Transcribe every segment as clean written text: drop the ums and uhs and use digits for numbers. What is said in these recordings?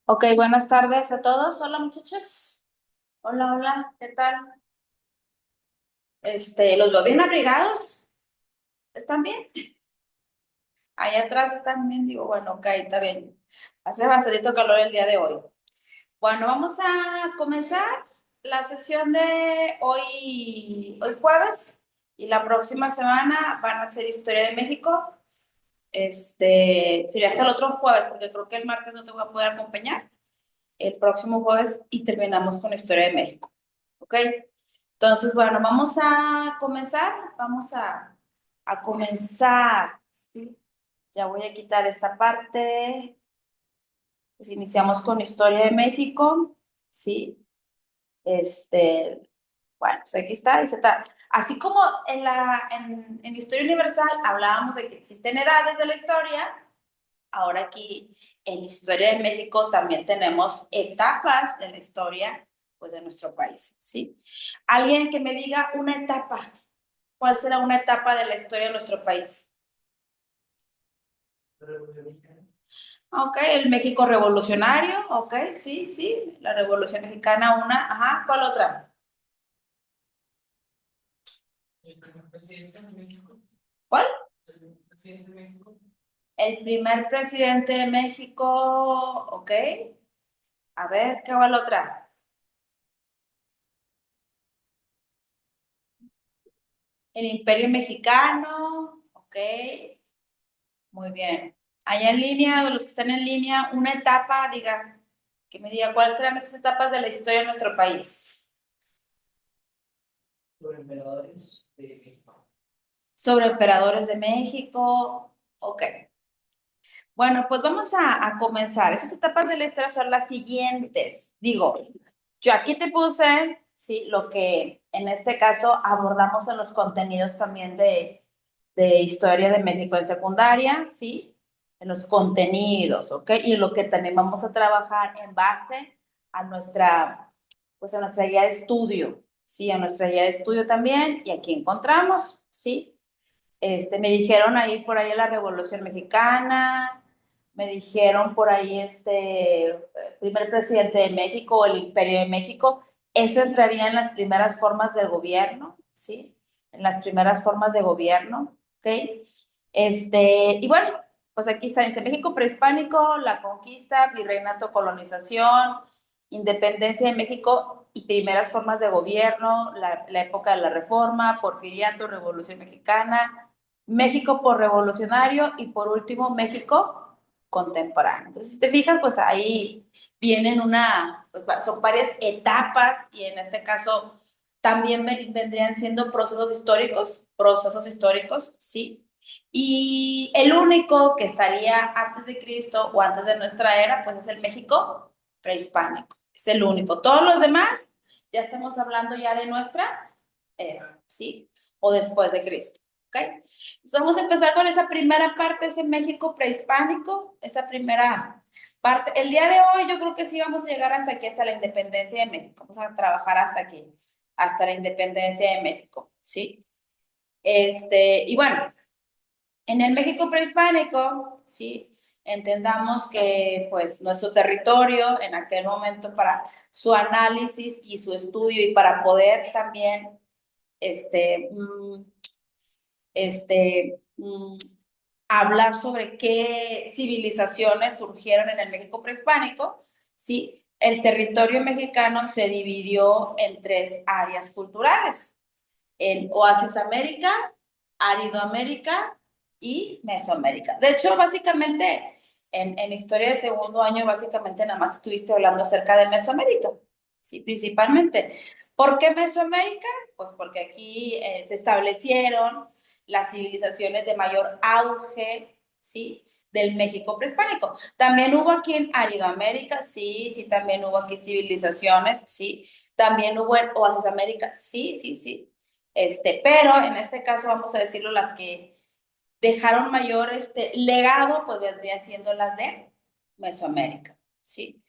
Ok, buenas tardes a todos. Hola, muchachos. Hola, hola, ¿qué tal? Los veo bien abrigados. ¿Están bien? Ahí atrás están bien. Digo, bueno, ok, está bien. Hace bastante calor el día de hoy. Bueno, vamos a comenzar la sesión de hoy jueves, y la próxima semana van a ser Historia de México. Sería hasta el otro jueves, porque creo que el martes no te voy a poder acompañar. El próximo jueves y terminamos con Historia de México. ¿Ok? Entonces, bueno, vamos a comenzar, ¿sí? Ya voy a quitar esta parte. Pues iniciamos con Historia de México, ¿sí? Bueno, pues aquí está, dice tal. Así como en Historia Universal hablábamos de que existen edades de la historia, ahora aquí en Historia de México también tenemos etapas de la historia, pues, de nuestro país, ¿sí? Alguien que me diga una etapa. ¿Cuál será una etapa de la historia de nuestro país? Ok, el México revolucionario, ok, sí, sí, la Revolución Mexicana, una, ajá, ¿cuál otra? ¿Cuál? El primer presidente de México, ok, a ver, ¿qué va la otra? El Imperio Mexicano, ok, muy bien. Allá en línea, de los que están en línea, una etapa, diga, que me diga cuáles serán estas etapas de la historia de nuestro país. Sobre emperadores de México. Ok. Bueno, pues vamos a comenzar. Esas etapas de la historia son las siguientes. Digo, yo aquí te puse, sí, lo que en este caso abordamos en los contenidos también de historia de México en secundaria, sí, en los contenidos, ¿ok? Y lo que también vamos a trabajar en base a pues a nuestra guía de estudio, sí, a nuestra guía de estudio también, y aquí encontramos, sí. Me dijeron ahí por ahí la Revolución Mexicana, me dijeron por ahí primer presidente de México o el Imperio de México. Eso entraría en las primeras formas del gobierno, ¿sí? En las primeras formas de gobierno, ¿ok? Y bueno, pues aquí está, dice México prehispánico, la conquista, virreinato, colonización, independencia de México y primeras formas de gobierno, la época de la Reforma, Porfiriato, Revolución Mexicana, México por revolucionario y por último México contemporáneo. Entonces, si te fijas, pues ahí vienen pues, son varias etapas, y en este caso también vendrían siendo procesos históricos, ¿sí? Y el único que estaría antes de Cristo o antes de nuestra era, pues es el México prehispánico. Es el único. Todos los demás, ya estamos hablando ya de nuestra era, ¿sí? O después de Cristo. ¿Ok? Entonces vamos a empezar con esa primera parte, ese México prehispánico, esa primera parte. El día de hoy yo creo que sí vamos a llegar hasta aquí, hasta la independencia de México. Vamos a trabajar hasta aquí, hasta la independencia de México, ¿sí? Y bueno, en el México prehispánico, ¿sí? Entendamos que pues nuestro territorio en aquel momento para su análisis y su estudio y para poder también este, mm, este, mm, hablar sobre qué civilizaciones surgieron en el México prehispánico, ¿sí? El territorio mexicano se dividió en tres áreas culturales: en Oasis América, Árido América y Mesoamérica. De hecho, básicamente, en historia de segundo año, básicamente nada más estuviste hablando acerca de Mesoamérica, ¿sí? Principalmente. ¿Por qué Mesoamérica? Pues porque aquí se establecieron las civilizaciones de mayor auge, ¿sí? Del México prehispánico. También hubo aquí en Aridoamérica, sí, sí, también hubo aquí civilizaciones, sí. También hubo en Oasis América, sí, sí, sí. Pero en este caso vamos a decirlo, las que dejaron mayor legado, pues vendría siendo las de Mesoamérica, ¿sí?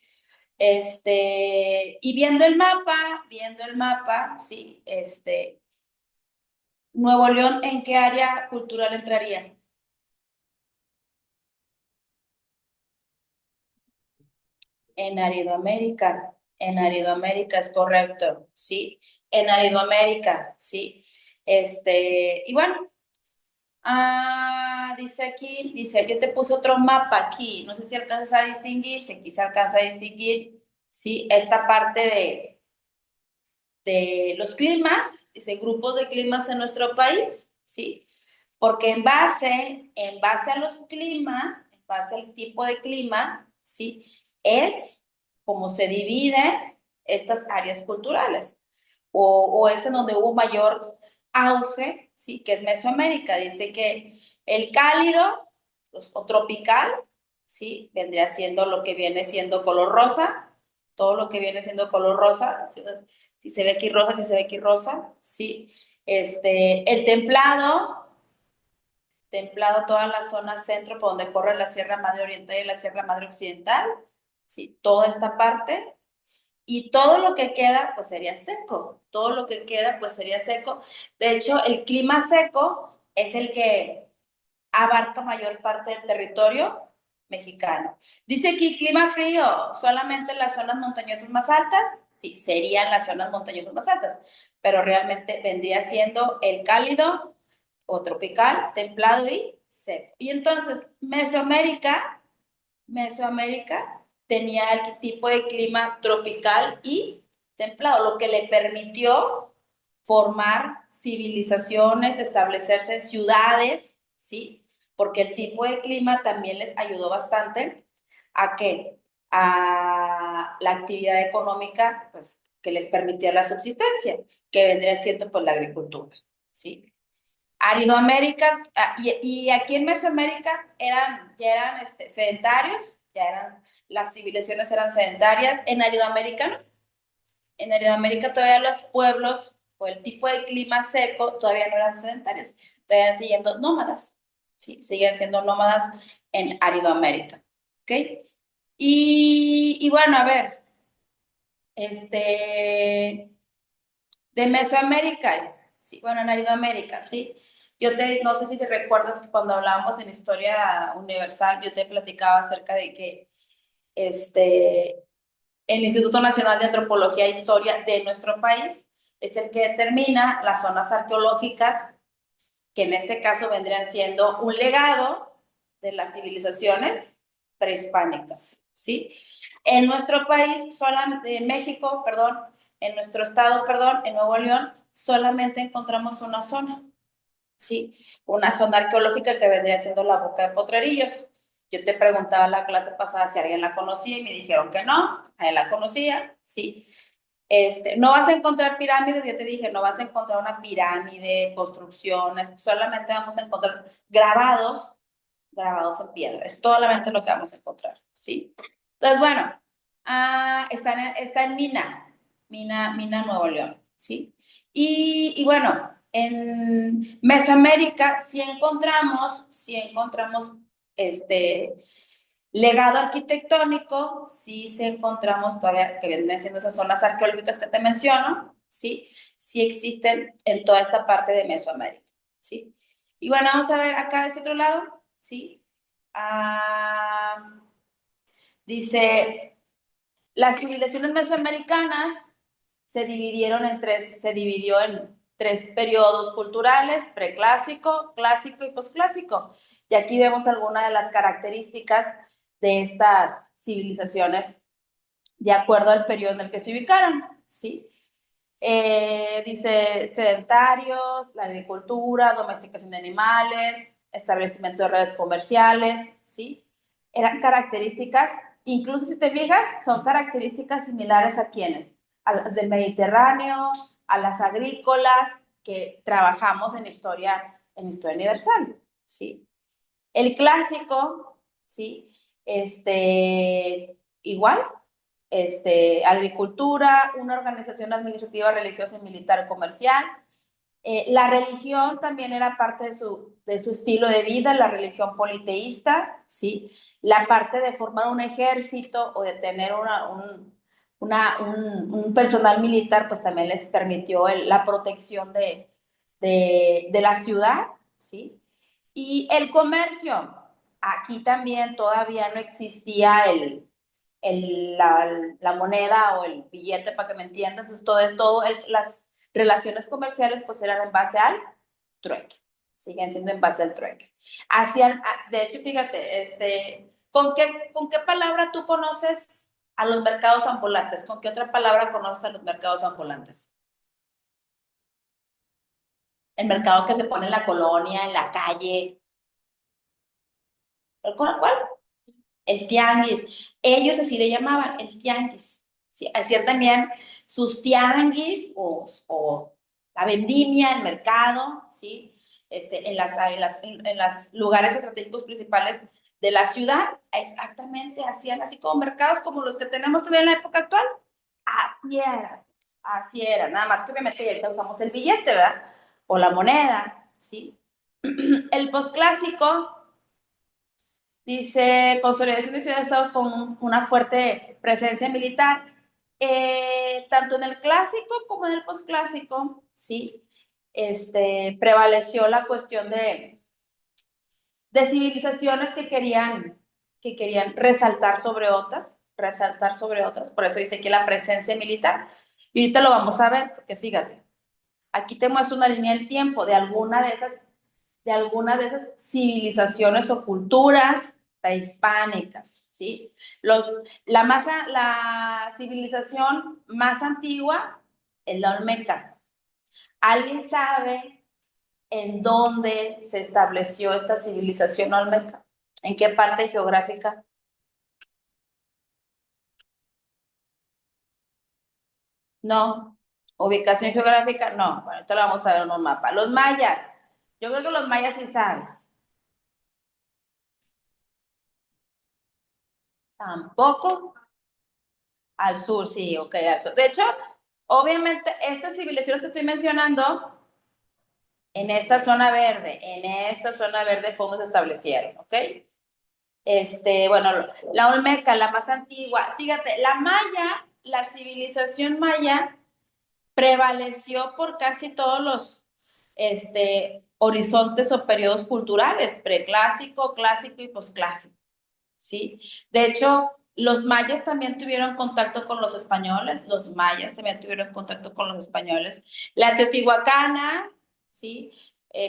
Y viendo el mapa, ¿sí? Nuevo León, ¿en qué área cultural entraría? En Aridoamérica, es correcto, ¿sí? En Aridoamérica, ¿sí? Y bueno, dice aquí, dice, yo te puse otro mapa aquí, no sé si alcanzas a distinguir, si aquí se alcanza a distinguir, ¿sí? Esta parte de los climas, dice grupos de climas en nuestro país, ¿sí? Porque en base a los climas, en base al tipo de clima, ¿sí? Es como se dividen estas áreas culturales. O es en donde hubo mayor auge, ¿sí? Que es Mesoamérica. Dice que el cálido pues, o tropical, ¿sí? Vendría siendo lo que viene siendo color rosa, todo lo que viene siendo color rosa, ¿sí? Si se ve aquí rosa, si se ve aquí rosa, ¿sí? El templado toda la zona centro por donde corre la Sierra Madre Oriental y la Sierra Madre Occidental, ¿sí? Toda esta parte. Y todo lo que queda, pues sería seco. Todo lo que queda, pues sería seco. De hecho, el clima seco es el que abarca mayor parte del territorio mexicano. Dice aquí clima frío, solamente en las zonas montañosas más altas. Sí, serían las zonas montañosas más altas, pero realmente vendría siendo el cálido o tropical, templado y seco. Y entonces, Mesoamérica tenía el tipo de clima tropical y templado, lo que le permitió formar civilizaciones, establecerse en ciudades, ¿sí? Porque el tipo de clima también les ayudó bastante a que a la actividad económica, pues, que les permitía la subsistencia, que vendría siendo pues la agricultura, ¿sí? Aridoamérica, y aquí en Mesoamérica ya eran sedentarios, las civilizaciones eran sedentarias. En Aridoamérica no. En Aridoamérica todavía los pueblos, por el tipo de clima seco, todavía no eran sedentarios, todavía siguiendo nómadas, ¿sí? Siguen siendo nómadas en Aridoamérica, ¿ok? Y bueno, a ver, de Mesoamérica, sí, bueno, en Aridoamérica, sí. No sé si te recuerdas que cuando hablábamos en Historia Universal, yo te platicaba acerca de que el Instituto Nacional de Antropología e Historia de nuestro país es el que determina las zonas arqueológicas, que en este caso vendrían siendo un legado de las civilizaciones prehispánicas, ¿sí? En nuestro país, solamente, en México, perdón, en nuestro estado, perdón, en Nuevo León, solamente encontramos una zona, ¿sí? Una zona arqueológica que vendría siendo la Boca de Potrerillos. Yo te preguntaba en la clase pasada si alguien la conocía y me dijeron que no, nadie la conocía, ¿sí? No vas a encontrar pirámides, ya te dije, no vas a encontrar una pirámide, construcciones, solamente vamos a encontrar grabados en piedra, es solamente lo que vamos a encontrar, ¿sí? Entonces, bueno, está en Mina, Nuevo León, ¿sí? Y bueno, en Mesoamérica sí encontramos este legado arquitectónico, sí encontramos todavía que vendrían siendo esas zonas arqueológicas que te menciono, ¿sí? Sí existen en toda esta parte de Mesoamérica, ¿sí? Y bueno, vamos a ver acá de este otro lado, ¿sí? Ah, dice, las civilizaciones mesoamericanas se dividió en tres periodos culturales: preclásico, clásico y posclásico. Y aquí vemos algunas de las características de estas civilizaciones de acuerdo al periodo en el que se ubicaron, ¿sí? Dice sedentarios, la agricultura, domesticación de animales, establecimiento de redes comerciales, ¿sí? Eran características, incluso si te fijas, son características similares a quienes, a las del Mediterráneo, a las agrícolas que trabajamos en historia universal, ¿sí? El clásico, ¿sí? Igual, agricultura, una organización administrativa, religiosa y militar comercial. La religión también era parte de su estilo de vida, la religión politeísta, ¿sí? La parte de formar un ejército o de tener un personal militar, pues también les permitió la protección de la ciudad, ¿sí? Y el comercio, aquí también todavía no existía la moneda o el billete, para que me entiendan. Entonces, las relaciones comerciales pues eran en base al trueque, siguen siendo en base al trueque. De hecho, fíjate, ¿con qué palabra tú conoces a los mercados ambulantes? ¿Con qué otra palabra conoces a los mercados ambulantes? El mercado que se pone en la colonia, en la calle. ¿Cuál? El tianguis. Ellos así le llamaban, el tianguis. ¿Sí? Hacían también sus tianguis o la vendimia, el mercado, ¿sí? En las lugares estratégicos principales de la ciudad, exactamente, hacían así como mercados como los que tenemos todavía en la época actual. Así era, así era. Nada más que obviamente ya ahorita usamos el billete, ¿verdad? O la moneda, ¿sí? El posclásico dice, consolidación de ciudad-estados con una fuerte presencia militar. Tanto en el clásico como en el posclásico, ¿sí? Prevaleció la cuestión de civilizaciones que querían resaltar sobre otras. Por eso dice que la presencia militar. Y ahorita lo vamos a ver, porque fíjate, aquí te muestro una línea del tiempo de alguna de esas civilizaciones o culturas prehispánicas, ¿sí? La civilización más antigua es la Olmeca. ¿Alguien sabe en dónde se estableció esta civilización Olmeca? ¿En qué parte geográfica? No. ¿Ubicación geográfica? No. Bueno, esto lo vamos a ver en un mapa. Los mayas. Yo creo que los mayas sí sabes. Tampoco. Al sur, sí, ok, al sur. De hecho, obviamente, estas civilizaciones que estoy mencionando, en esta zona verde fue donde se establecieron, ¿ok? Bueno, la Olmeca, la más antigua. Fíjate, la civilización maya prevaleció por casi todos los horizontes o periodos culturales, preclásico, clásico y posclásico. ¿Sí? De hecho, los mayas también tuvieron contacto con los españoles, los mayas también tuvieron contacto con los españoles. La teotihuacana, ¿sí?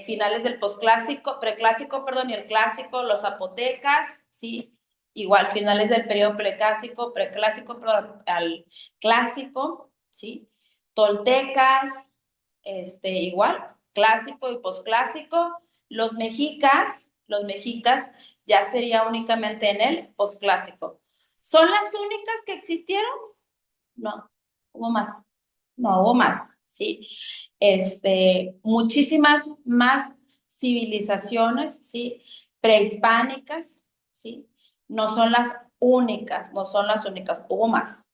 Finales del posclásico, preclásico, perdón, y el clásico, los zapotecas, ¿sí? Igual, finales del periodo preclásico, perdón, al clásico, ¿sí? Toltecas, igual, clásico y posclásico. Los mexicas ya sería únicamente en el posclásico. ¿Son las únicas que existieron? No, hubo más. No, hubo más, ¿sí? Muchísimas más civilizaciones, ¿sí? Prehispánicas, ¿sí? No son las únicas, hubo más,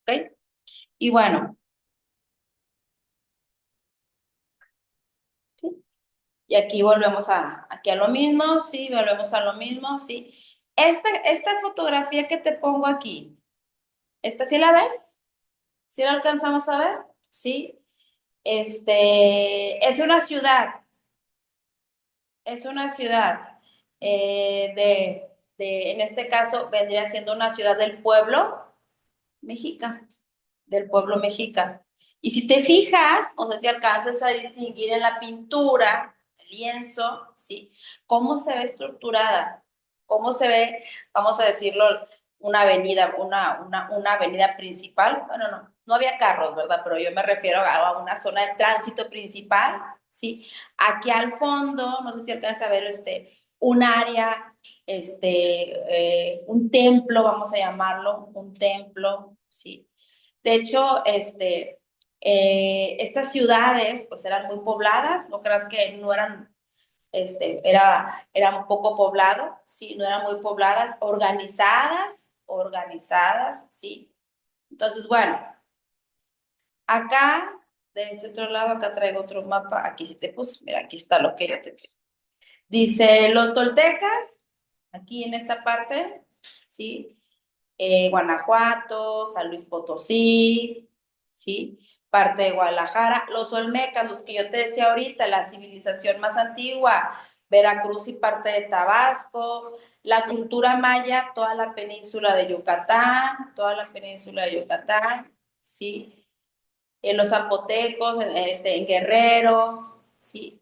¿ok? Y bueno, ¿sí? Y aquí aquí a lo mismo, sí, volvemos a lo mismo, sí. Esta fotografía que te pongo aquí, ¿esta sí la ves? ¿Sí la alcanzamos a ver? Sí. Es una ciudad en este caso vendría siendo una ciudad mexica, del pueblo mexica. Y si te fijas, o sea, si alcanzas a distinguir en la pintura, el lienzo, ¿sí? Cómo se ve estructurada, cómo se ve, vamos a decirlo, una avenida, una avenida principal. Bueno, no había carros, ¿verdad? Pero yo me refiero a una zona de tránsito principal, ¿sí? Aquí al fondo, no sé si alcanzas a ver un área, un templo, vamos a llamarlo, un templo, ¿sí? De hecho, estas ciudades pues eran muy pobladas, no creas que no eran, era un poco poblado, sí, no eran muy pobladas, organizadas, sí. Entonces, bueno, acá, de este otro lado, acá traigo otro mapa, aquí sí te puse, mira, aquí está lo que yo te dice, los toltecas, aquí en esta parte, sí, Guanajuato, San Luis Potosí, ¿sí? Parte de Guadalajara, los olmecas, los que yo te decía ahorita, la civilización más antigua Veracruz y parte de Tabasco, la cultura maya, toda la península de Yucatán, ¿sí? Los zapotecos, en Guerrero, ¿sí?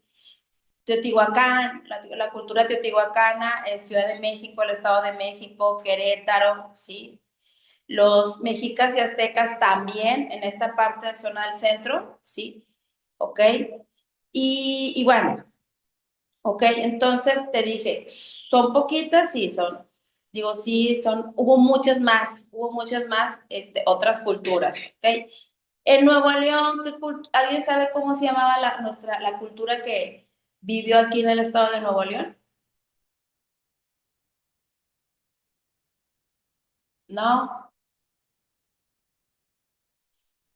Teotihuacán, la cultura teotihuacana, en Ciudad de México, el Estado de México, Querétaro, ¿sí? Los mexicas y aztecas también en esta parte de zona del centro, ¿sí? ¿Ok? Y bueno, ¿ok? Entonces te dije, son poquitas, sí, son, digo, sí, son, hubo muchas más, otras culturas, ¿ok? En Nuevo León, ¿alguien sabe cómo se llamaba la cultura que vivió aquí en el estado de Nuevo León? No,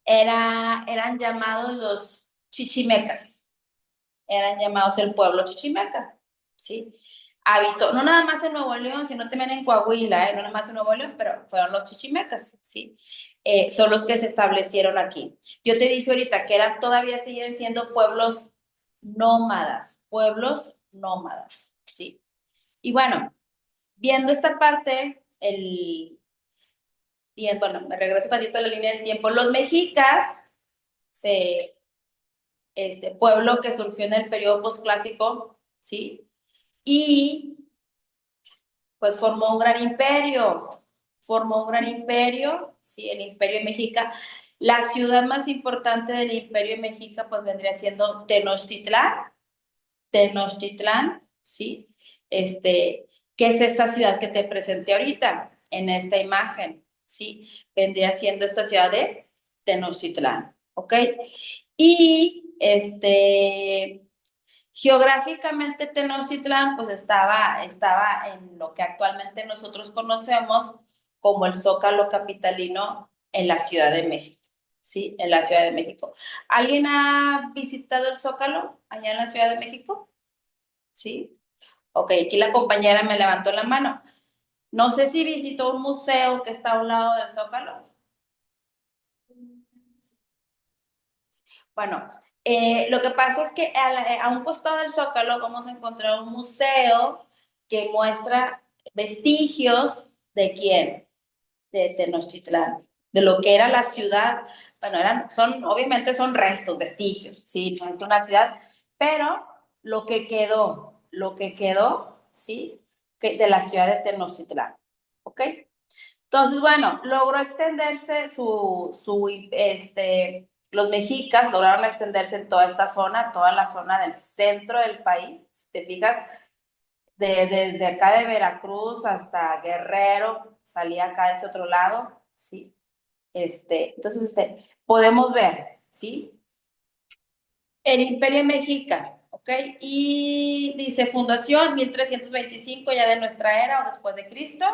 eran llamados los chichimecas, eran llamados el pueblo chichimeca, ¿sí? Habitó, no nada más en Nuevo León, sino también en Coahuila, no nada más en Nuevo León, pero fueron los chichimecas, ¿sí? Son los que se establecieron aquí. Yo te dije ahorita que todavía siguen siendo pueblos nómadas, ¿sí? Y bueno, viendo esta parte, bien, bueno, me regreso tantito a la línea del tiempo. Los mexicas, se, pueblo que surgió en el periodo posclásico, ¿sí? Y pues formó un gran imperio, ¿sí? El imperio mexica. La ciudad más importante del imperio mexica pues vendría siendo Tenochtitlán, ¿sí? ¿Qué es esta ciudad que te presenté ahorita en esta imagen? ¿Sí? Vendría siendo esta ciudad de Tenochtitlán, ¿ok? Y geográficamente Tenochtitlán pues estaba en lo que actualmente nosotros conocemos como el Zócalo capitalino en la Ciudad de México, ¿sí? En la Ciudad de México. ¿Alguien ha visitado el Zócalo allá en la Ciudad de México? ¿Sí? Ok, aquí la compañera me levantó la mano. No sé si visitó un museo que está a un lado del Zócalo. Bueno, lo que pasa es que a un costado del Zócalo vamos a encontrar un museo que muestra vestigios de quién, de Tenochtitlán, de lo que era la ciudad. Bueno, obviamente son restos, vestigios, sí, no es una ciudad, pero lo que quedó, sí, de la ciudad de Tenochtitlán, ¿ok? Entonces, bueno, logró extenderse los mexicas lograron extenderse en toda esta zona, toda la zona del centro del país. Si te fijas, desde acá de Veracruz hasta Guerrero, salía acá de ese otro lado, ¿sí? Entonces, podemos ver, ¿sí? El Imperio Mexica, ¿ok? Y dice fundación 1325 ya de nuestra era o después de Cristo,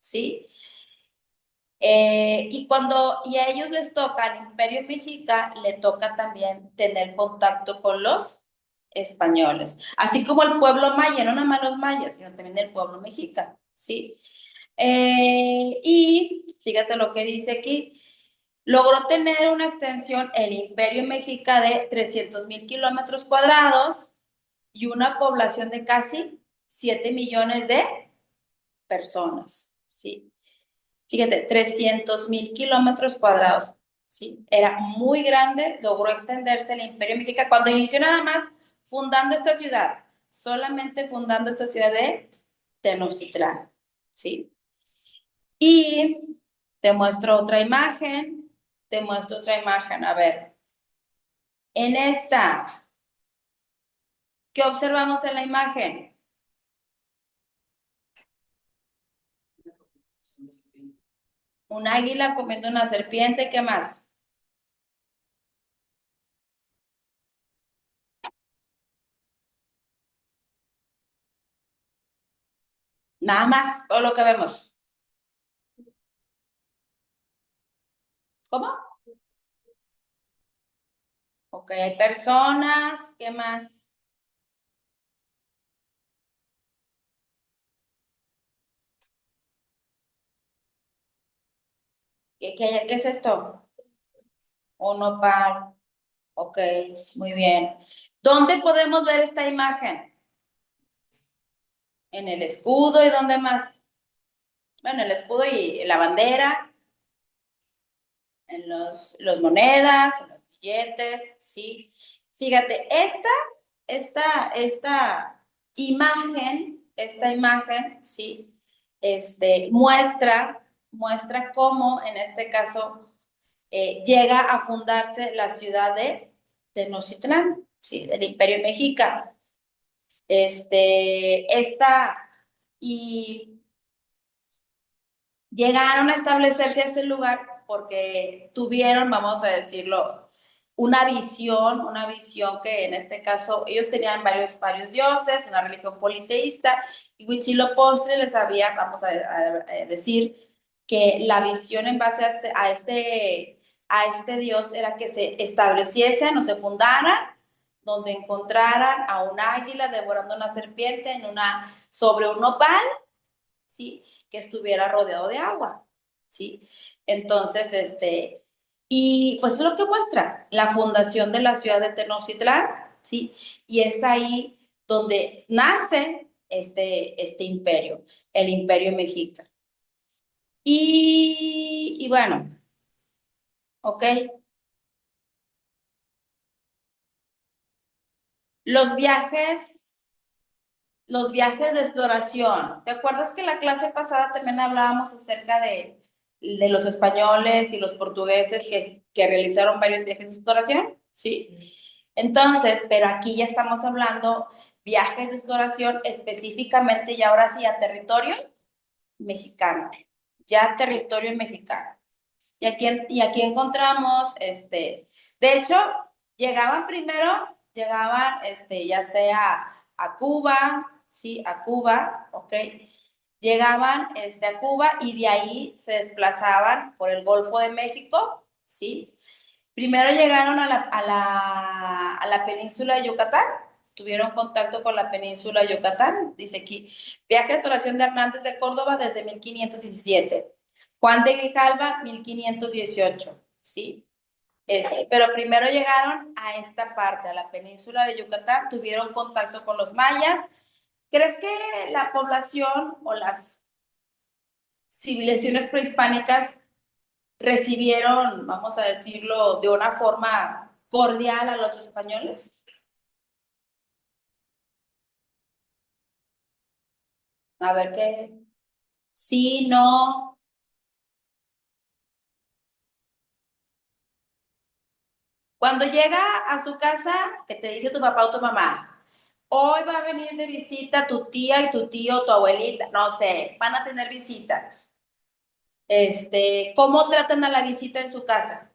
¿sí? Y a ellos les toca, al Imperio Mexica, le toca también tener contacto con los españoles, así como el pueblo maya, no nada más los mayas, sino también el pueblo mexica, ¿sí? Y fíjate lo que dice aquí, logró tener una extensión el Imperio Mexica de 300,000 kilómetros cuadrados y una población de casi 7 millones de personas, ¿sí? Fíjate, 300,000 kilómetros cuadrados, ¿sí? Era muy grande, logró extenderse el Imperio Mexica cuando inició nada más fundando esta ciudad, solamente fundando esta ciudad de Tenochtitlán, ¿sí? Y te muestro otra imagen, a ver, en esta, ¿qué observamos en la imagen? Un águila comiendo una serpiente, ¿qué más? Nada más, todo lo que vemos. ¿Cómo? Ok, hay personas, ¿qué más? ¿Qué es esto? Un nopal. Ok, muy bien. ¿Dónde podemos ver esta imagen? En el escudo y dónde más. Bueno, el escudo y la bandera, en los monedas, en los billetes, sí. Fíjate, esta imagen, sí, muestra cómo, en este caso, llega a fundarse la ciudad de Tenochtitlán, sí, del Imperio Mexica. Esta, y llegaron a establecerse a este lugar porque tuvieron, vamos a decirlo, una visión que en este caso ellos tenían varios dioses, una religión politeísta, y Huitzilopochtli les había, vamos a decir, que la visión en base a este dios era que se estableciesen o se fundaran donde encontraran a un águila devorando una serpiente sobre un nopal, ¿sí? Que estuviera rodeado de agua, ¿sí? Entonces, y pues es lo que muestra la fundación de la ciudad de Tenochtitlán, ¿sí? Y es ahí donde nace este imperio, el imperio mexica. Y bueno, ok, los viajes los viajes de exploración. ¿Te acuerdas que la clase pasada también hablábamos acerca de los españoles y los portugueses que realizaron varios viajes de exploración? Sí. Entonces, pero aquí ya estamos hablando viajes de exploración específicamente y ahora sí a territorio mexicano, ya territorio mexicano. Y aquí encontramos, de hecho, ya sea a Cuba, sí, a Cuba, ¿ok? Llegaban, a Cuba y de ahí se desplazaban por el Golfo de México, ¿sí? Primero llegaron a la península de Yucatán, tuvieron contacto con la península de Yucatán, dice aquí, viaje de exploración de Hernández de Córdoba desde 1517, Juan de Grijalva 1518, ¿sí? Pero primero llegaron a esta parte, a la península de Yucatán, tuvieron contacto con los mayas. ¿Crees que la población o las civilizaciones prehispánicas recibieron, vamos a decirlo, de una forma cordial a los españoles? A ver qué. Sí, no. Cuando llega a su casa, que te dice tu papá o tu mamá, hoy va a venir de visita tu tía y tu tío, tu abuelita, no sé, van a tener visita. ¿Cómo tratan a la visita en su casa?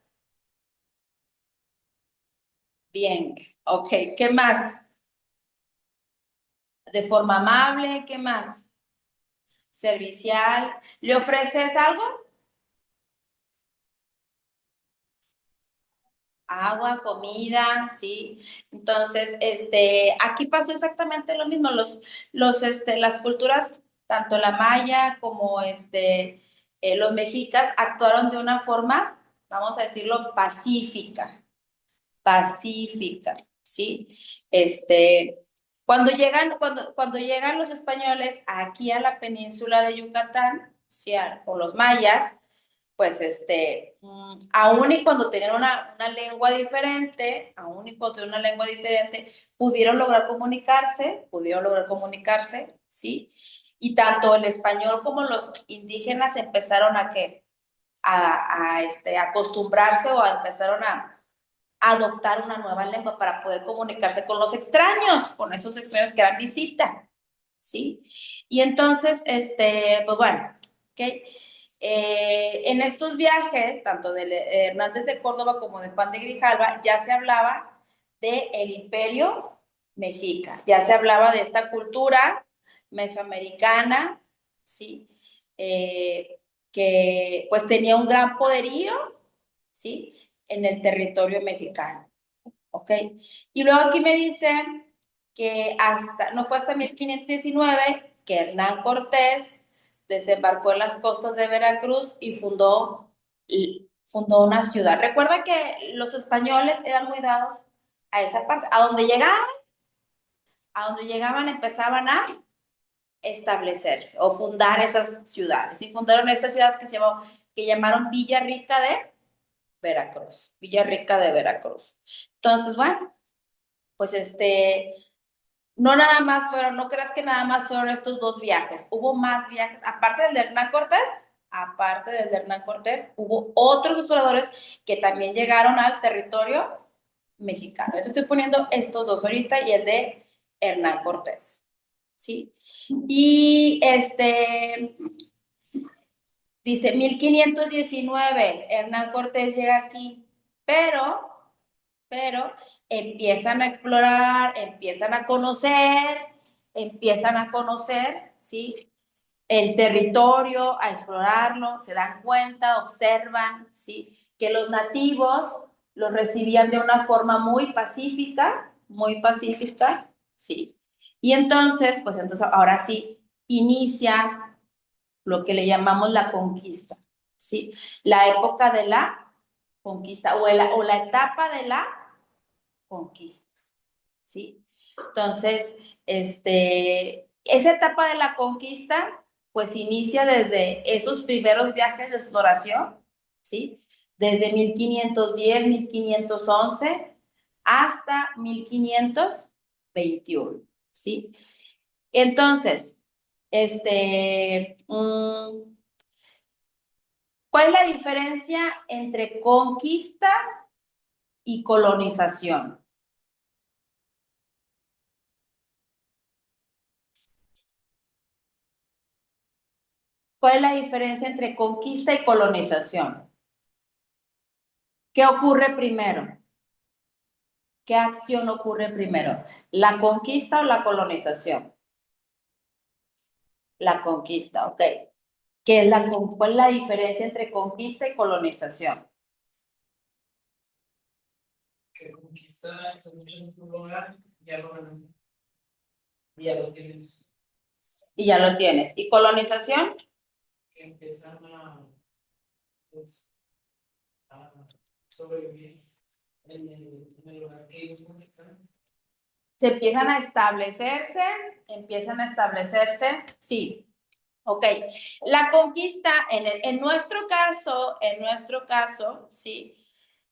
Bien, ok, ¿qué más? De forma amable, ¿qué más? Servicial. ¿Le ofreces algo? Agua, comida, sí. Entonces, aquí pasó exactamente lo mismo. Las culturas, tanto la maya como los mexicas, actuaron de una forma, vamos a decirlo, pacífica, ¿sí? Cuando llegan los españoles aquí a la península de Yucatán, ¿sí? Con los mayas, pues aún y cuando tenían una lengua diferente, pudieron lograr comunicarse, ¿sí? Y tanto el español como los indígenas empezaron a acostumbrarse o empezaron a adoptar una nueva lengua para poder comunicarse con los extraños, con esos extraños que eran visita, ¿sí? Y entonces, pues bueno, ¿ok? En estos viajes, tanto de Hernández de Córdoba como de Juan de Grijalva, ya se hablaba del Imperio Mexica, ya se hablaba de esta cultura mesoamericana, ¿sí? Que pues tenía un gran poderío, ¿sí? En el territorio mexicano, ¿ok? Y luego aquí me dicen que no fue hasta 1519 que Hernán Cortés desembarcó en las costas de Veracruz y fundó una ciudad. Recuerda que los españoles eran muy dados a esa parte, a donde llegaban empezaban a establecerse o fundar esas ciudades. Y fundaron esta ciudad que llamaron Villa Rica de Veracruz. Villa Rica de Veracruz. Entonces, bueno, pues no nada más fueron, no creas que nada más fueron estos dos viajes, hubo más viajes, aparte del de Hernán Cortés, hubo otros exploradores que también llegaron al territorio mexicano. Yo te estoy poniendo estos dos ahorita y el de Hernán Cortés, ¿sí? Y dice 1519, Hernán Cortés llega aquí, pero empiezan a explorar, empiezan a conocer, ¿sí? El territorio, a explorarlo, se dan cuenta, observan, ¿sí? Que los nativos los recibían de una forma muy pacífica, ¿sí? Y entonces, pues entonces ahora sí, inicia lo que le llamamos la conquista, ¿sí? La época de la conquista o la etapa de la conquista, ¿sí? Entonces, esa etapa de la conquista, pues inicia desde esos primeros viajes de exploración, ¿sí? Desde 1510, 1511 hasta 1521, ¿sí? Entonces, ¿cuál es la diferencia entre conquista y colonización? ¿Cuál es la diferencia entre conquista y colonización? ¿Qué ocurre primero? ¿Qué acción ocurre primero? ¿La conquista o la colonización? La conquista, ok. ¿Cuál es la diferencia entre conquista y colonización? Que conquista, estás mucho en tu lugar, ya lo ganaste. Ya lo tienes. Y ya lo tienes. ¿Y colonización? Que empiezan pues, a sobrevivir en el lugar que ellos conquistaron. Se empiezan a establecerse, sí. Ok, la conquista, en nuestro caso, sí,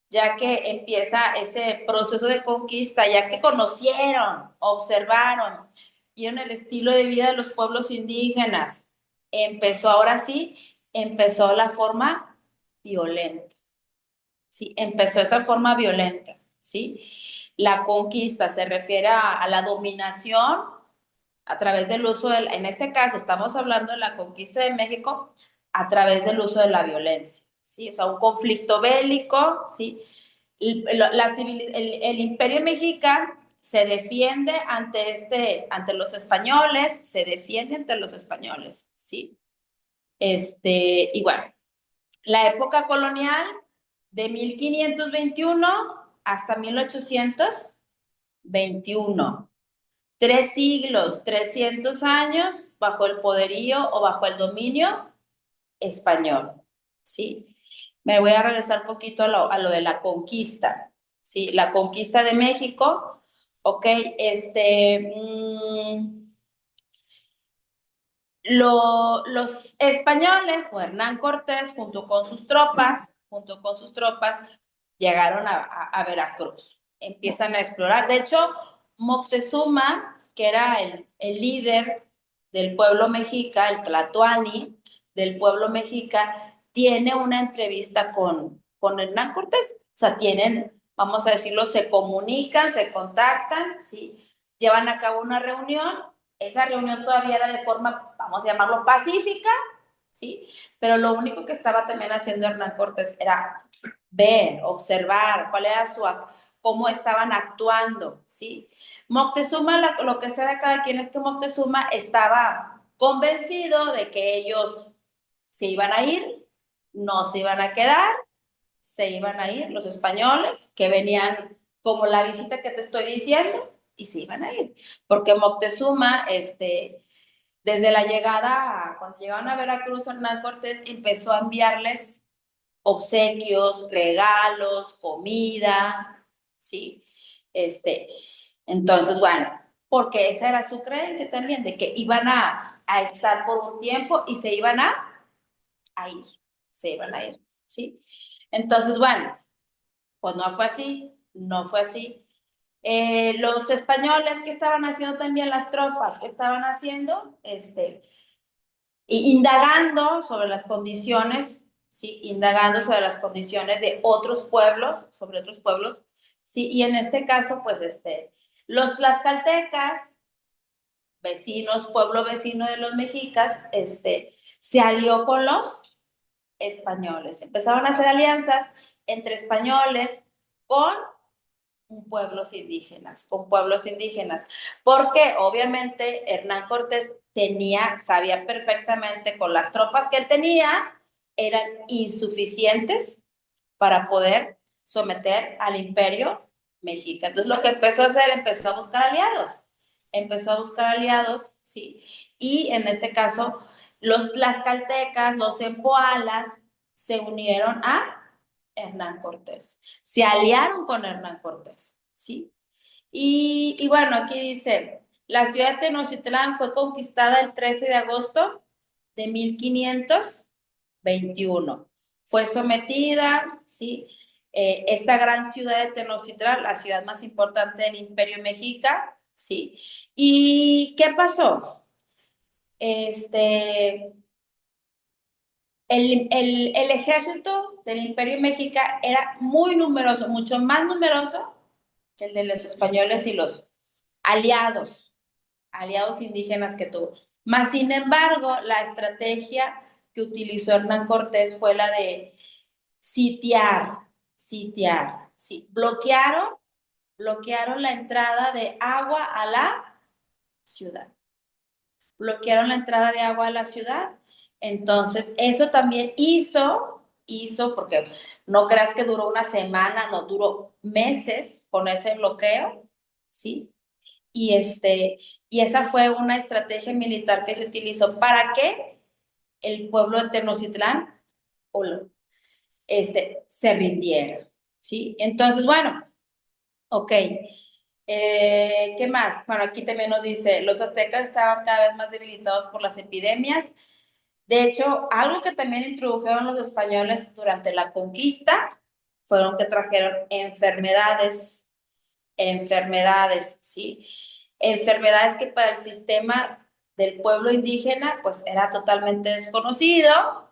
ya que empieza ese proceso de conquista, ya que conocieron, observaron, vieron el estilo de vida de los pueblos indígenas, empezó la forma violenta, ¿sí? Empezó esa forma violenta, ¿sí? La conquista se refiere a la dominación a través del uso en este caso estamos hablando de la conquista de México a través del uso de la violencia, ¿sí? O sea, un conflicto bélico, ¿sí? El imperio mexicano se defiende ante los españoles, ¿sí? Y bueno, la época colonial de 1521 hasta 1821. 3 siglos, 300 años bajo el poderío o bajo el dominio español, ¿sí? Me voy a regresar un poquito a lo de la conquista, ¿sí? La conquista de México, ¿ok? Los españoles o Hernán Cortés junto con sus tropas, llegaron a Veracruz. Empiezan a explorar. De hecho, Moctezuma, que era el líder del pueblo mexica, el Tlatoani del pueblo mexica, tiene una entrevista con Hernán Cortés. O sea, vamos a decirlo, se comunican, se contactan, ¿sí? Llevan a cabo una reunión. Esa reunión todavía era de forma, vamos a llamarlo, pacífica, ¿sí? Pero lo único que estaba también haciendo Hernán Cortés era ver, observar cómo estaban actuando, ¿sí? Moctezuma, lo que sea de cada quien es que Moctezuma estaba convencido de que ellos se iban a ir, no se iban a quedar, se iban a ir los españoles que venían como la visita que te estoy diciendo y se iban a ir, porque Moctezuma, desde la llegada, cuando llegaron a Veracruz, Hernán Cortés empezó a enviarles obsequios, regalos, comida, ¿sí? Entonces, bueno, porque esa era su creencia también, de que iban a estar por un tiempo y se iban a ir, se iban a ir, ¿sí? Entonces, bueno, pues no fue así, no fue así. Los españoles, ¿qué estaban haciendo también las tropas? ¿Qué estaban haciendo? Indagando sobre las condiciones, ¿sí? Indagando sobre las condiciones de otros pueblos, sobre otros pueblos, ¿sí? Y en este caso, pues, los tlaxcaltecas, vecinos, pueblo vecino de los mexicas, se alió con los españoles. Empezaron a hacer alianzas entre españoles con pueblos indígenas, con pueblos indígenas, porque obviamente Hernán Cortés sabía perfectamente con las tropas que él tenía, eran insuficientes para poder someter al imperio mexica. Entonces lo que empezó a hacer, empezó a buscar aliados, ¿sí? Y en este caso, los tlaxcaltecas, los empoalas, se unieron a Hernán Cortés, se aliaron con Hernán Cortés, ¿sí? Y bueno, aquí dice, la ciudad de Tenochtitlán fue conquistada el 13 de agosto de 1521. Fue sometida, ¿sí? Esta gran ciudad de Tenochtitlán, la ciudad más importante del Imperio Mexica, ¿sí? ¿Y qué pasó? El ejército del Imperio Mexica era muy numeroso, mucho más numeroso que el de los españoles y los aliados, aliados indígenas que tuvo. Más sin embargo, la estrategia que utilizó Hernán Cortés fue la de sitiar, sí. Bloquearon la entrada de agua a la ciudad. Bloquearon la entrada de agua a la ciudad. Entonces, eso también porque no creas que duró una semana, no, duró meses con ese bloqueo, ¿sí? Y esa fue una estrategia militar que se utilizó para que el pueblo de Tenochtitlán se rindiera, ¿sí? Entonces, bueno, ok. ¿Qué más? Bueno, aquí también nos dice, los aztecas estaban cada vez más debilitados por las epidemias. De hecho, algo que también introdujeron los españoles durante la conquista fueron que trajeron enfermedades, ¿sí? Enfermedades que para el sistema del pueblo indígena, pues era totalmente desconocido,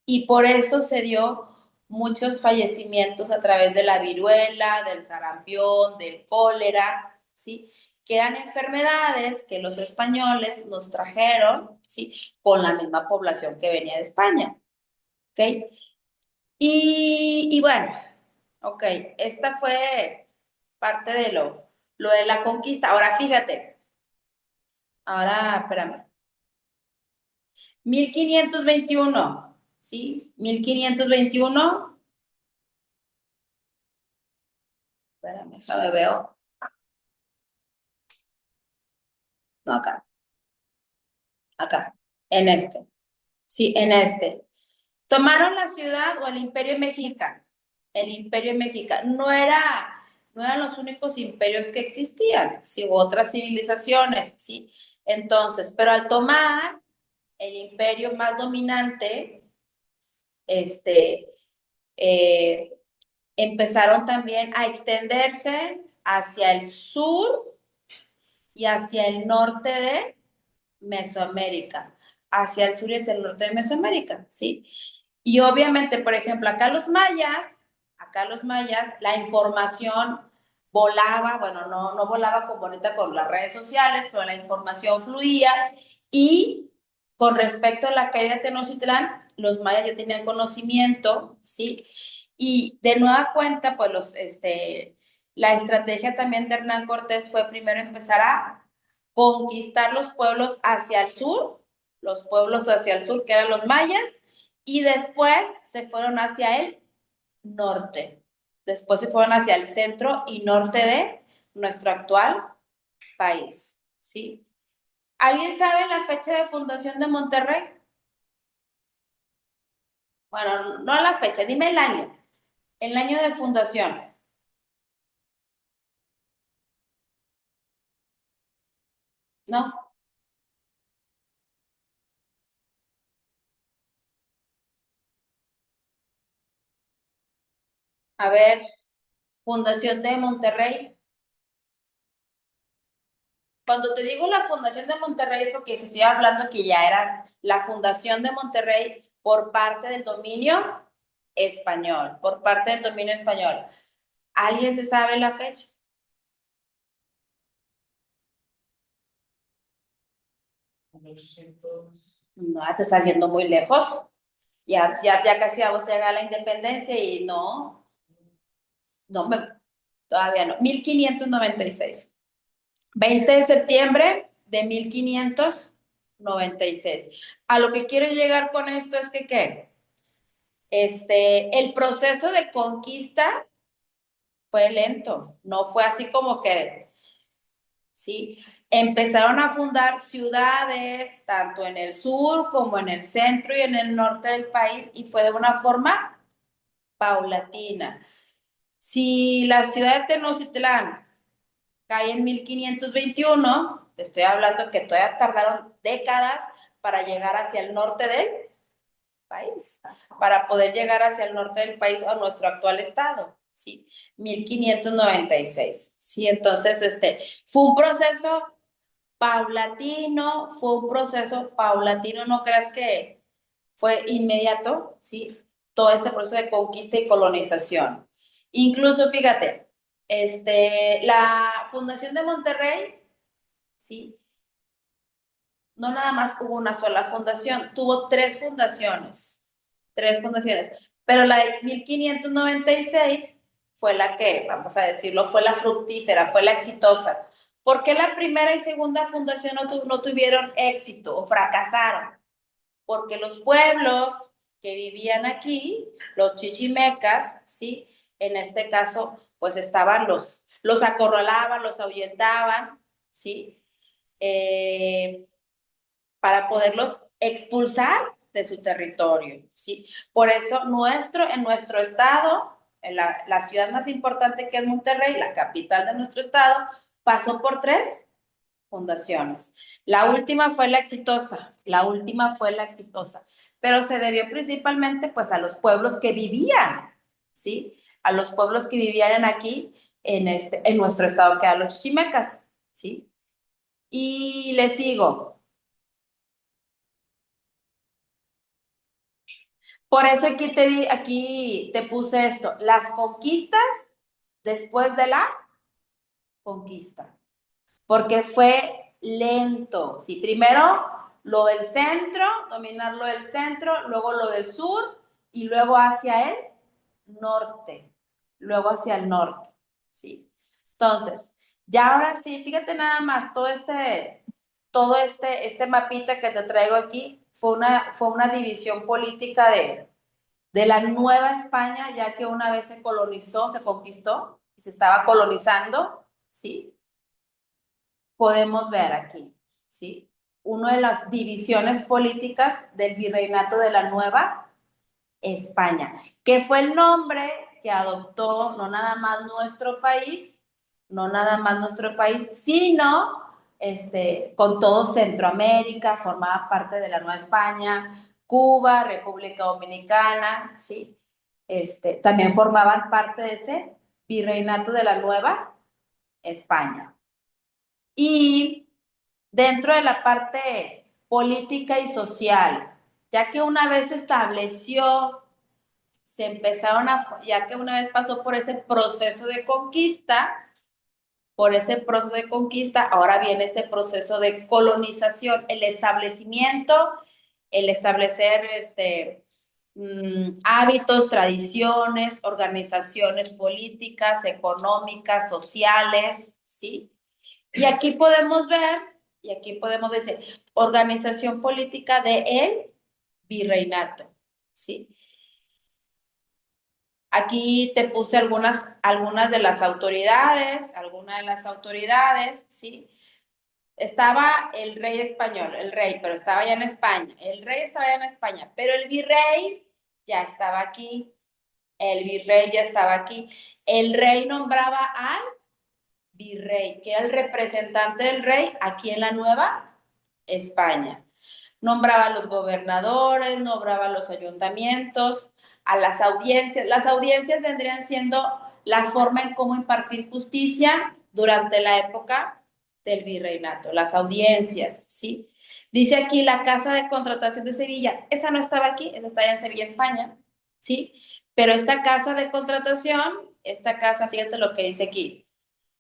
y por eso se dio muchos fallecimientos a través de la viruela, del sarampión, del cólera, ¿sí? Que eran enfermedades que los españoles nos trajeron, ¿sí? Con la misma población que venía de España, ¿ok? Y bueno, ok, esta fue parte de lo de la conquista. Ahora fíjate, ahora, espérame, 1521, ¿sí? 1521, espérame, déjame veo, no, acá, en sí, en Tomaron la ciudad o el Imperio Mexica. El Imperio Mexica no eran los únicos imperios que existían, sí, hubo otras civilizaciones, sí. Entonces, pero al tomar el imperio más dominante, este, eh, empezaron también a extenderse hacia el sur y hacia el norte de Mesoamérica, hacia el sur y hacia el norte de Mesoamérica, ¿sí? Y obviamente, por ejemplo, acá los mayas, la información volaba, bueno, no volaba como ahorita con las redes sociales, pero la información fluía, y con respecto a la caída de Tenochtitlán, los mayas ya tenían conocimiento, ¿sí? Y de nueva cuenta, pues la estrategia también de Hernán Cortés fue primero empezar a conquistar los pueblos hacia el sur, que eran los mayas, y después se fueron hacia el norte. Después se fueron hacia el centro y norte de nuestro actual país, ¿sí? ¿Alguien sabe la fecha de fundación de Monterrey? Bueno, no la fecha, dime el año de fundación. No. A ver, Fundación de Monterrey. Cuando te digo la Fundación de Monterrey es porque se estoy hablando que ya era la Fundación de Monterrey por parte del dominio español, por parte del dominio español. ¿Alguien se sabe la fecha? En 800. No, te estás yendo muy lejos. Ya casi vamos a llegar a la independencia y no, no me, todavía no. 1596. 20 de septiembre de 1596. A lo que quiero llegar con esto es que, ¿qué? El proceso de conquista fue lento, no fue así como que, ¿sí? Empezaron a fundar ciudades, tanto en el sur como en el centro y en el norte del país, y fue de una forma paulatina. Si la ciudad de Tenochtitlán cae en 1521, te estoy hablando que todavía tardaron décadas para llegar hacia el norte del país, para poder llegar hacia el norte del país o a nuestro actual estado, ¿sí? 1596, ¿sí? Entonces, fue un proceso paulatino, no creas que fue inmediato, ¿sí? Todo ese proceso de conquista y colonización. Incluso, fíjate, la Fundación de Monterrey, ¿sí? No nada más hubo una sola fundación, tuvo tres fundaciones, pero la de 1596 fue la que, vamos a decirlo, fue la fructífera, fue la exitosa. ¿Por qué la primera y segunda fundación no tuvieron éxito o fracasaron? Porque los pueblos que vivían aquí, los chichimecas, ¿sí? En este caso, pues estaban los acorralaban, los ahuyentaban, ¿sí? Eh, para poderlos expulsar de su territorio, ¿sí? Por eso en nuestro estado, en la ciudad más importante que es Monterrey, la capital de nuestro estado, pasó por tres fundaciones. La última fue la exitosa, pero se debió principalmente pues a los pueblos que vivían, ¿sí? A los pueblos que vivían aquí en nuestro estado, que eran los chichimecas, ¿sí? Y les sigo. Por eso aquí te puse esto, las conquistas después de la conquista, porque fue lento. Sí, primero lo del centro, dominar lo del centro, luego lo del sur y luego hacia el norte, luego hacia el norte, ¿sí? Entonces, ya ahora sí, fíjate nada más, todo este mapita que te traigo aquí fue una división política de la Nueva España, ya que una vez se colonizó, se conquistó y se estaba colonizando, ¿sí? Podemos ver aquí, ¿sí? Una de las divisiones políticas del virreinato de la Nueva España, que fue el nombre que adoptó no nada más nuestro país, sino con todo Centroamérica, formaba parte de la Nueva España, Cuba, República Dominicana, ¿sí? También formaban parte de ese virreinato de la Nueva España. Y dentro de la parte política y social, ya que una vez se estableció, ya que una vez pasó por ese proceso de conquista, ahora viene ese proceso de colonización, el establecimiento, el establecer hábitos, tradiciones, organizaciones políticas, económicas, sociales, ¿sí? Y aquí podemos decir, organización política de el virreinato, ¿sí? Aquí te puse algunas de las autoridades, ¿sí? Estaba el rey español, el rey, pero estaba ya en España. El rey estaba ya en España, pero el virrey ya estaba aquí. El virrey ya estaba aquí. El rey nombraba al virrey, que era el representante del rey aquí en la Nueva España. Nombraba a los gobernadores, nombraba a los ayuntamientos, a las audiencias. Las audiencias vendrían siendo la forma en cómo impartir justicia durante la época del virreinato, las audiencias, ¿sí? Dice aquí la Casa de Contratación de Sevilla, esa no estaba aquí, esa está en Sevilla, España, ¿sí? Pero esta Casa de Contratación, esta casa, fíjate lo que dice aquí,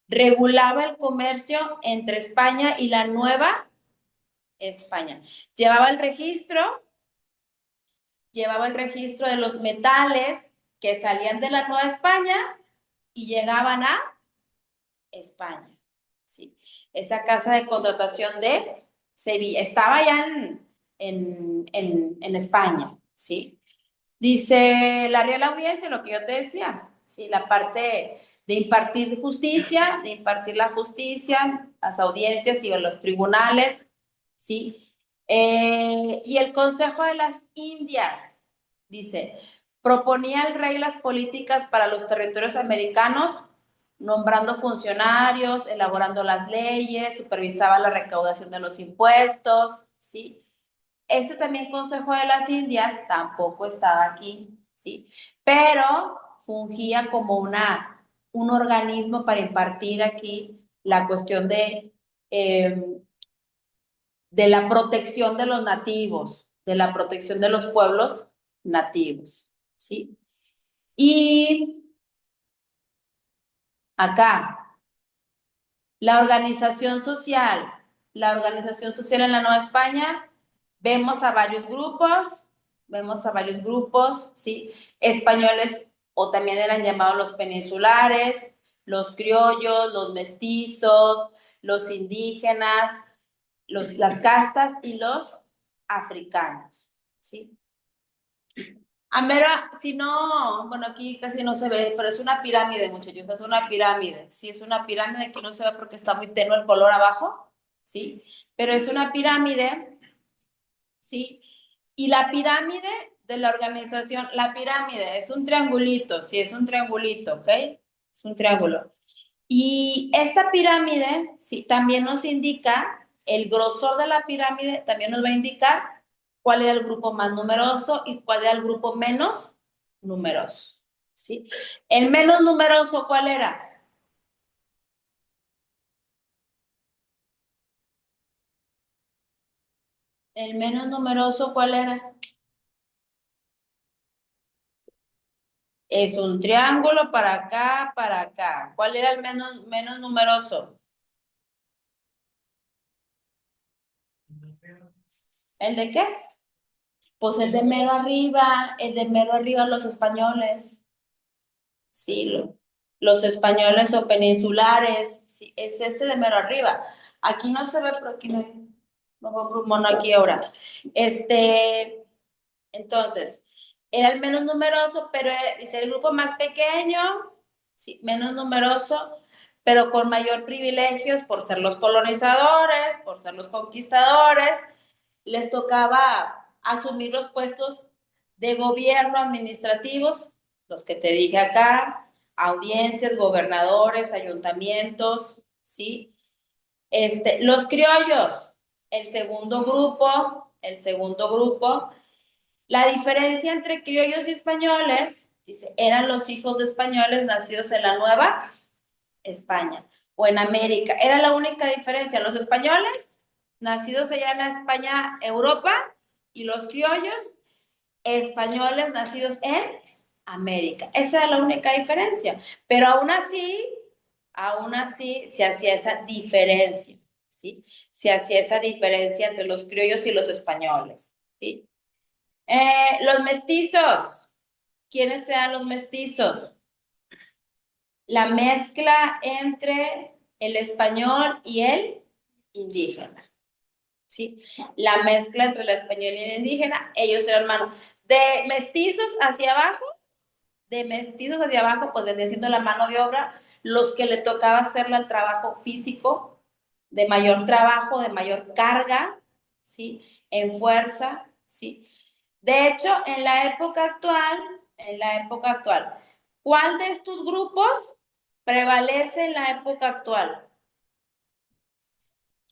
regulaba el comercio entre España y la Nueva España. Llevaba el registro de los metales que salían de la Nueva España y llegaban a España. ¿Sí? Esa casa de contratación de Sevilla estaba ya en España. ¿Sí? Dice la Real Audiencia, lo que yo te decía, ¿sí? La parte de impartir justicia, de impartir la justicia, las audiencias y los tribunales, ¿sí? Y el Consejo de las Indias, dice, proponía al rey las políticas para los territorios americanos, nombrando funcionarios, elaborando las leyes, supervisaba la recaudación de los impuestos, ¿sí? Este también Consejo de las Indias tampoco estaba aquí, ¿sí? Pero fungía como un organismo para impartir aquí la cuestión de la protección de los nativos, de la protección de los pueblos nativos, ¿sí? Y acá, la organización social en la Nueva España, vemos a varios grupos, ¿sí? Españoles, o también eran llamados los peninsulares, los criollos, los mestizos, los indígenas, las castas y los africanos, ¿sí? A mera, si no, bueno, aquí casi no se ve, pero es una pirámide, muchachos, es una pirámide. Sí, es una pirámide, aquí no se ve porque está muy tenue el color abajo, ¿sí? Pero es una pirámide, ¿sí? Y la pirámide de la organización, la pirámide es un triangulito, sí, es un triangulito, ¿ok? Es un triángulo. Y esta pirámide, sí, también nos indica el grosor de la pirámide, también nos va a indicar cuál era el grupo más numeroso y cuál era el grupo menos numeroso, ¿sí? El menos numeroso, ¿cuál era? El menos numeroso, ¿cuál era? Es un triángulo para acá, para acá. ¿Cuál era el menos numeroso? ¿El de qué? Pues el de mero arriba, los españoles. Sí, los españoles o peninsulares, sí, es este de mero arriba. Aquí no se ve, pero aquí no hay, no veo un mono aquí ahora. Entonces, era el menos numeroso, pero dice el grupo más pequeño, sí, menos numeroso, pero con mayor privilegios por ser los colonizadores, por ser los conquistadores, les tocaba asumir los puestos de gobierno administrativos, los que te dije acá, audiencias, gobernadores, ayuntamientos, ¿sí? Los criollos, el segundo grupo, la diferencia entre criollos y españoles, dice, eran los hijos de españoles nacidos en la Nueva España o en América. Era la única diferencia. Los españoles, nacidos allá en la España, Europa, y los criollos, españoles nacidos en América. Esa es la única diferencia. Pero aún así se hacía esa diferencia, ¿sí? Se hacía esa diferencia entre los criollos y los españoles, ¿sí? Los mestizos. ¿Quiénes sean los mestizos? La mezcla entre el español y el indígena. ¿Sí? La mezcla entre el español y el indígena, ellos eran hermanos. De mestizos hacia abajo, pues vendría siendo la mano de obra, los que le tocaba hacerle el trabajo físico, de mayor trabajo, de mayor carga, ¿sí? En fuerza, ¿sí? De hecho, en la época actual, ¿cuál de estos grupos prevalece en la época actual.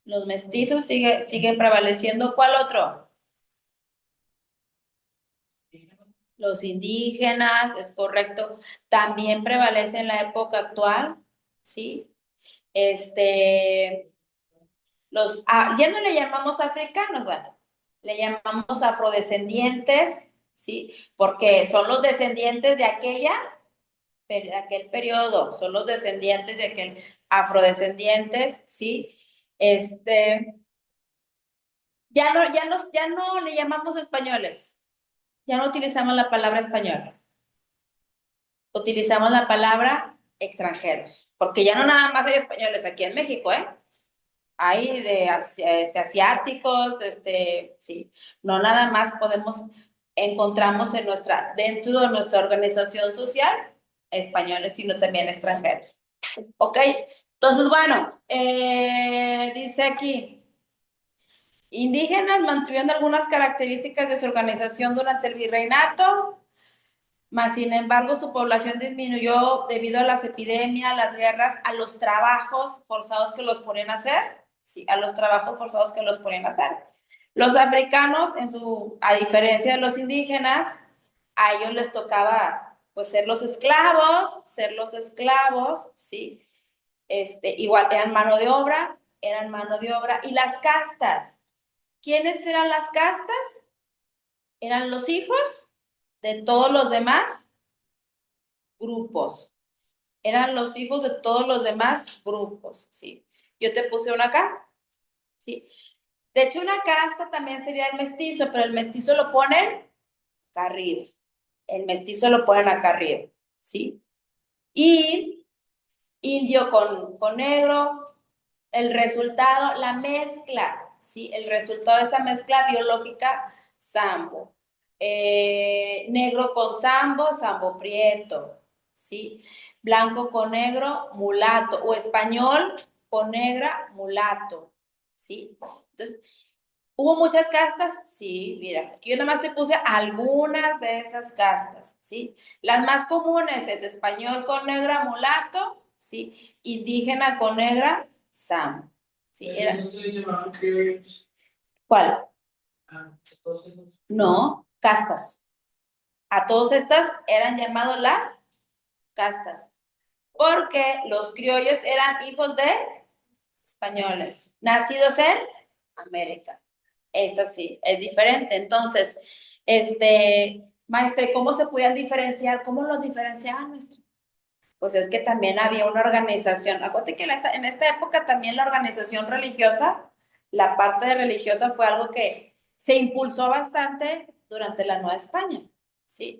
Los mestizos siguen prevaleciendo. ¿Cuál otro? Los indígenas, es correcto. También prevalece en la época actual, ¿sí? Ya no le llamamos africanos, bueno, le llamamos afrodescendientes, ¿sí? Porque son los descendientes de aquel periodo, son los descendientes de aquel afrodescendientes, ¿sí? Ya no le llamamos españoles, ya no utilizamos la palabra español, utilizamos la palabra extranjeros, porque ya no nada más hay españoles aquí en México, ¿eh? Hay asiáticos, sí, no nada más encontramos dentro de nuestra organización social, españoles, sino también extranjeros. ¿Ok? Entonces, bueno, dice aquí, indígenas mantuvieron algunas características de su organización durante el virreinato, mas sin embargo su población disminuyó debido a las epidemias, las guerras, a los trabajos forzados que los ponían a hacer, sí, a los trabajos forzados que los ponían a hacer. Los africanos, a diferencia de los indígenas, a ellos les tocaba pues ser los esclavos, sí, igual eran mano de obra, y las castas. ¿Quiénes eran las castas? Eran los hijos de todos los demás grupos. Eran los hijos de todos los demás grupos, ¿sí? Yo te puse una acá, ¿sí? De hecho, una casta también sería el mestizo, pero el mestizo lo ponen acá arriba. El mestizo lo ponen acá arriba, ¿sí? Y indio con negro, el resultado, la mezcla, ¿sí? El resultado de esa mezcla biológica, sambo. Negro con sambo prieto, ¿sí? Blanco con negro, mulato, o español con negra, mulato, ¿sí? Entonces, ¿hubo muchas castas? Sí, mira, aquí yo nada más te puse algunas de esas castas, ¿sí? Las más comunes es español con negra, mulato, ¿sí? Indígena con negra, sam, ¿sí? No se llamaban criollos. ¿Cuál? Todos esos. No, castas. A todos estas eran llamados las castas, porque los criollos eran hijos de españoles, nacidos en América. Es así, es diferente. Entonces, maestre, ¿cómo se podían diferenciar? ¿Cómo los diferenciaban, maestre? Pues es que también había una organización. Acuérdate que en esta época también la organización religiosa, la parte de religiosa fue algo que se impulsó bastante durante la Nueva España, ¿sí?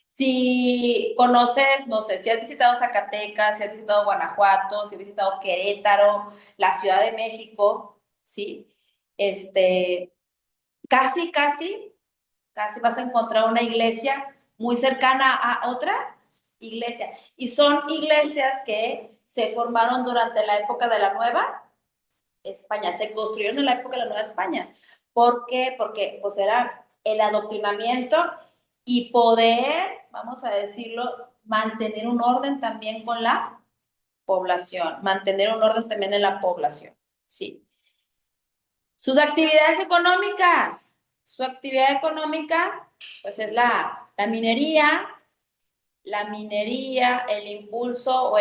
Si conoces, no sé, si has visitado Zacatecas, si has visitado Guanajuato, si has visitado Querétaro, la Ciudad de México, ¿sí? Casi, casi, casi vas a encontrar una iglesia muy cercana a otra iglesia. Y son iglesias que se formaron durante la época de la Nueva España, se construyeron en la época de la Nueva España. ¿Por qué? Porque pues era el adoctrinamiento y poder, vamos a decirlo, mantener un orden también con la población, mantener un orden también en la población, ¿sí? Sus actividades económicas. Su actividad económica, pues es la minería, el impulso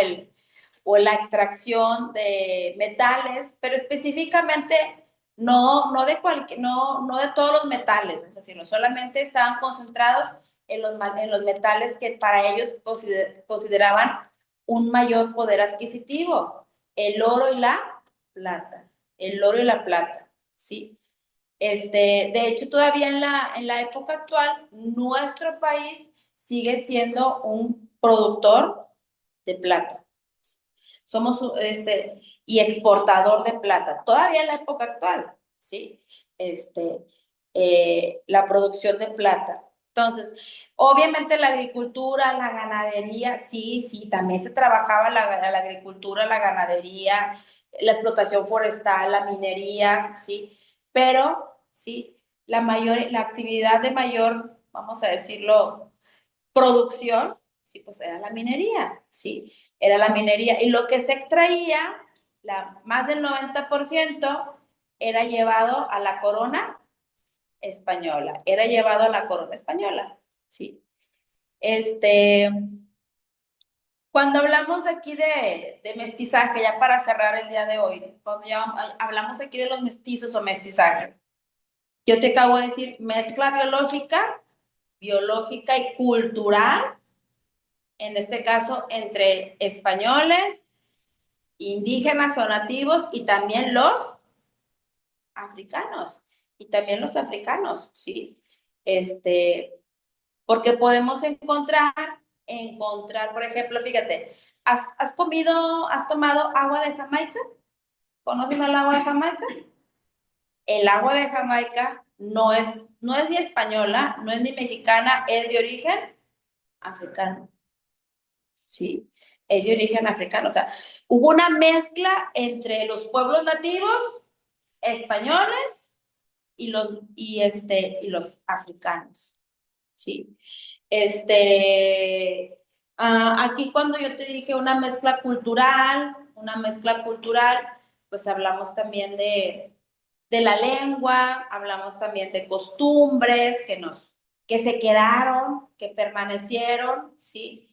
o la extracción de metales, pero específicamente no de todos los metales, sino solamente estaban concentrados en los metales que para ellos consideraban un mayor poder adquisitivo, el oro y la plata, el oro y la plata, ¿sí? De hecho, todavía en la época actual, nuestro país sigue siendo un productor de plata. Somos, y exportador de plata, todavía en la época actual, ¿sí? La producción de plata. Entonces, obviamente la agricultura, la ganadería, sí, sí, también se trabajaba la agricultura, la ganadería, la explotación forestal, la minería, ¿sí? Pero, sí, la actividad de mayor, vamos a decirlo, producción Sí, pues era la minería, sí, era la minería. Y lo que se extraía, más del 90%, era llevado a la corona española, era llevado a la corona española, sí. Cuando hablamos aquí de mestizaje, ya para cerrar el día de hoy, cuando ya hablamos aquí de los mestizos o mestizajes, yo te acabo de decir mezcla biológica y cultural, en este caso entre españoles, indígenas o nativos y también los africanos, ¿sí? Porque podemos encontrar, por ejemplo, fíjate, ¿has tomado agua de Jamaica? ¿Conocen el agua de Jamaica? El agua de Jamaica no es ni española, no es ni mexicana, es de origen africano, ¿sí? Es de origen africano, o sea, hubo una mezcla entre los pueblos nativos españoles y los africanos, ¿sí? Aquí cuando yo te dije una mezcla cultural, pues hablamos también de la lengua, hablamos también de costumbres que se quedaron, que permanecieron, ¿sí?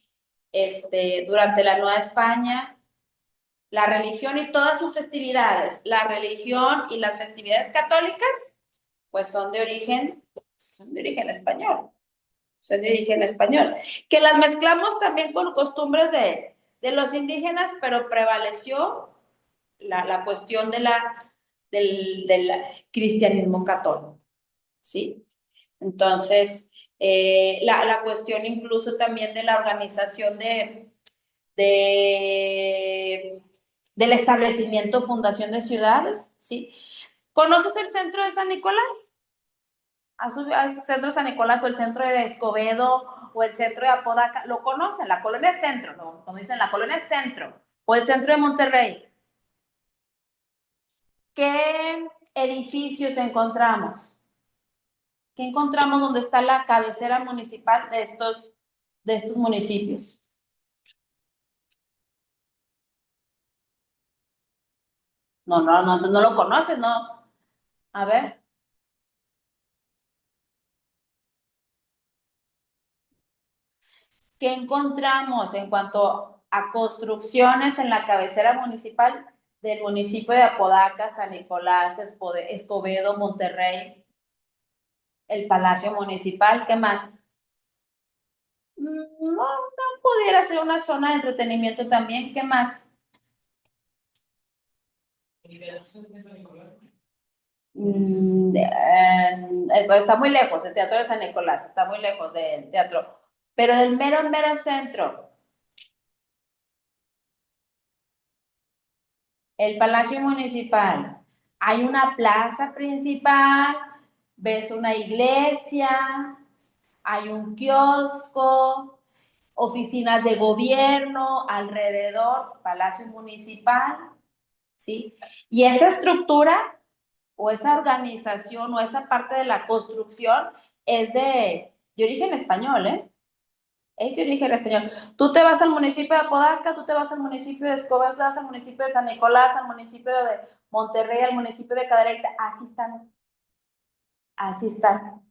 Durante la Nueva España, la religión y todas sus festividades, la religión y las festividades católicas, pues son de origen español, son de origen español, que las mezclamos también con costumbres de los indígenas, pero prevaleció la cuestión del cristianismo católico, ¿sí? Entonces, la cuestión incluso también de la organización de, del establecimiento, fundación de ciudades, ¿sí? ¿Conoces el centro de San Nicolás? ¿Has el centro de San Nicolás o el centro de Escobedo o el centro de Apodaca? ¿Lo conocen? La colonia centro, ¿no? Como dicen, la colonia centro o el centro de Monterrey. ¿Qué edificios encontramos? ¿Qué encontramos donde está la cabecera municipal de estos municipios? No, no, no, no lo conoces, ¿no? A ver, ¿qué encontramos en cuanto a construcciones en la cabecera municipal del municipio de Apodaca, San Nicolás, Escobedo, Monterrey, el Palacio Municipal? ¿Qué más? No, no pudiera ser una zona de entretenimiento también. ¿Qué más? Está muy lejos, el Teatro de San Nicolás, está muy lejos del teatro. Pero del mero, mero centro, el Palacio Municipal, hay una plaza principal, ves una iglesia, hay un kiosco, oficinas de gobierno alrededor, Palacio Municipal, ¿sí? Y esa estructura o esa organización o esa parte de la construcción es de origen español, ¿eh? Es de origen español. Tú te vas al municipio de Apodaca, tú te vas al municipio de Escobedo, te vas al municipio de San Nicolás, al municipio de Monterrey, al municipio de Cadereyta, así están, así están.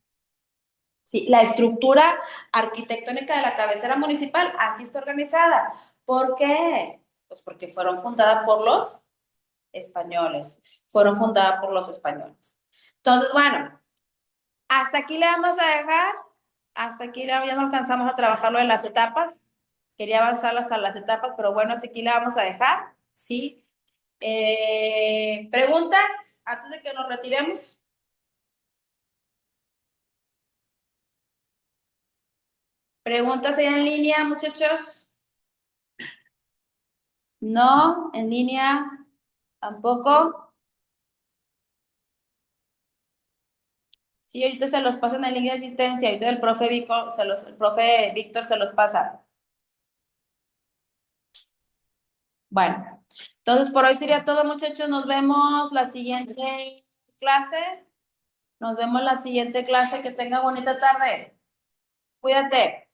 Sí, la estructura arquitectónica de la cabecera municipal así está organizada. ¿Por qué? Pues porque fueron fundadas por los españoles. Entonces, bueno, hasta aquí le vamos a dejar, hasta aquí ya no alcanzamos a trabajar lo de las etapas, quería avanzar hasta las etapas, pero bueno, hasta aquí le vamos a dejar, ¿sí? ¿Preguntas antes de que nos retiremos? ¿Preguntas ahí en línea, muchachos? No, en línea tampoco. Sí, ahorita se los pasan en línea de asistencia, ahorita el profe Víctor se los pasa. Bueno, entonces por hoy sería todo, muchachos. Nos vemos la siguiente clase. Nos vemos la siguiente clase. Que tenga bonita tarde. Cuídate.